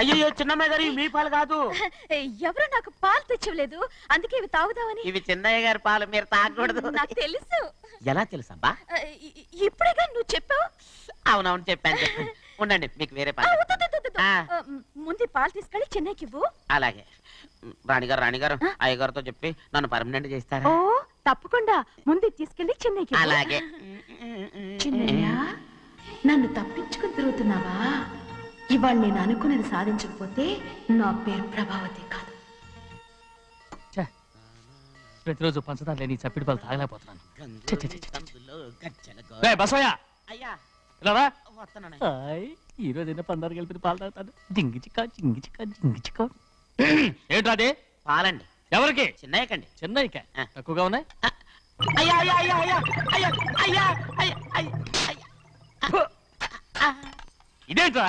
అయ్యో చిన్నమ్మాయి గారు మీ పాలు కాదు. ఎవరు నాకు పాలు తెచ్చలేదు, అందుకే ఇవి తాగుదామని. ఇవి చిన్నయ్య గారి పాలు, మీరు తాగకూడదు. నాకు తెలుసు. ఎలా తెలుసబ్బా? ఇప్పుడేగా నువ్వు చెప్పావు. అవునవును చెప్పాను. ఉండండి మీకు వేరే పాలు. ముందు పాలు తీసుకెళ్ళి చెన్నైకి ఇవ్వు. అలాగే. రాణిగారు అయ్యగారితో చెప్పి నన్ను పర్మనెంట్ చేస్తారా? ఓ తప్పకుండా, ముందు తీసుకెళ్ళి చెన్నైకి. అలాగే. చిన్నయ్య, నన్ను తప్పించుకుని తిరుగుతున్నావా? ఇవాళ నేను అనుకున్నది సాధించకపోతే నా పేరు ప్రభావతి కాదు. ప్రతిరోజు పంచదార లేని చప్పిడి పాలు తాగలేకపోతున్నాను. ఈ రోజు అయినా పందారు కలిపి పాలు తాగుతాను. జింగి చిక్క జింగి చిక్క జింగి చిక్క. ఏంట్రా అది? పాలండి. ఎవరికి? చిన్నయ్యకండి. చిన్నయ్యక తక్కువగా ఉన్నాయి. ఇదేంట్రా,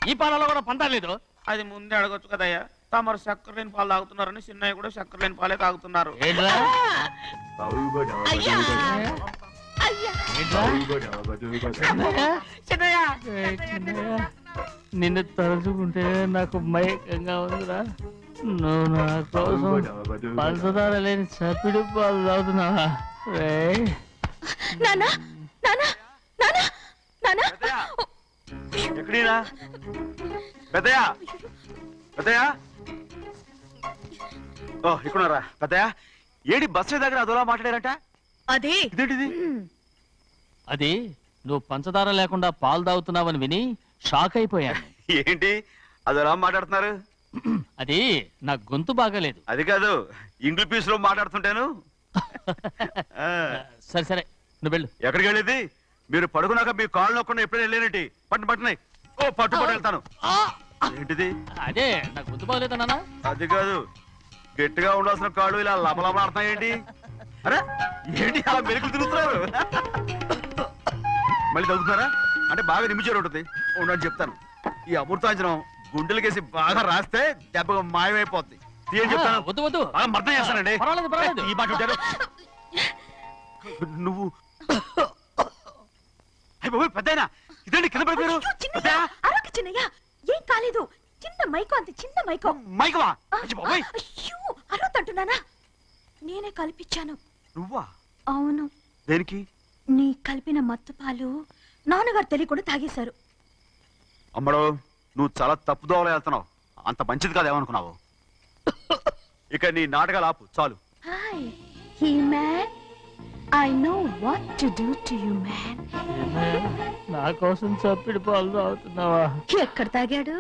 ఈ పాలలో కూడా పందాలేదు? అది ముందే అడగొచ్చు కదయ్యా. తమరు చక్కెర లేని పాలు తాగుతున్నారని చిన్నయ్య కూడా చక్కెర లేని పాలే తాగుతున్నారు. నిన్ను తలుచుకుంటే నాకు మైకంగా ఉందిరా. నువ్వు నా కోసం పంచదార లేని చప్పిడి పాలు తాగుతున్నావా? ఎక్కడీనా పెద్దయా? పెద్దయా, ఓ ఇక్కడున్నారా? పెద్దయా, ఏడి బస్సు దగ్గర అదోలా మాట్లాడారట. అదే ఇదేంటిది? అది నువ్వు పంచదార లేకుండా పాలు తాగుతున్నావని విని షాక్ అయిపోయాను. ఏంటి అదోలా మాట్లాడుతున్నారు? అది నా గొంతు బాగాలేదు. అది కాదు, ఇంగ్లీష్ లో మాట్లాడుతుంటాను. సరే సరే, నువ్వు వెళ్ళు. ఎక్కడికి వెళ్ళేది? మీరు పడుకున్నాక మీ కాళ్ళు నొక్కకుండా ఎప్పుడైనా వెళ్ళేనటి? పట్టునాయి. ఓ పట్టు వెళ్తాను. ఏంటిది? అదే నా గొంతు బాగలేదు నాన్న. అది కాదు, గట్టిగా ఉండాల్సిన కాళ్ళు ఇలా లబలబలాడుతున్నాయి ఏంటి? అరే ఏంటి అలా మెరుకులు తిరుగుతున్నారు? మళ్ళీ తగ్గుతున్నారా? అంటే బాగా నిమిషాలు ఉంటుంది. ఉండని చెప్తాను. ఈ అమృతాంజనం గుండెలకేసి బాగా రాస్తే దెబ్బగా మాయమైపోద్ది. ఏం చెప్తాను? వద్దు వద్దు, అర్థం చేస్తానండి. ఈ మాట ఉంటారు నువ్వు. పెద్దయినా ఇదండి కింద పడిపోయారు. చిన్నయ్య, ఏం కాలేదు. చిన్న మైకో, అంత చిన్న మైకో. మైకవా? అరవతంటున్నానా? నేనే కల్పించాను. నువ్వా? అవును. దేనికి? నీ కలిపిన మత్తు పాలు నాన్నగారు తెలియకుండా తాగేశారు. అమ్మడో, నువ్వు చాలా తప్పుదోవలో వెళ్తున్నావు. అంత మంచిది కాదు ఏమనుకున్నావు? ఇక నీ నాటకాలు ఆపు చాలు. Hi he man, I know what to do to you man. నా కోసం చప్పిడి పాలు తాగుతున్నావా? ఎక్కడ తాగాడు?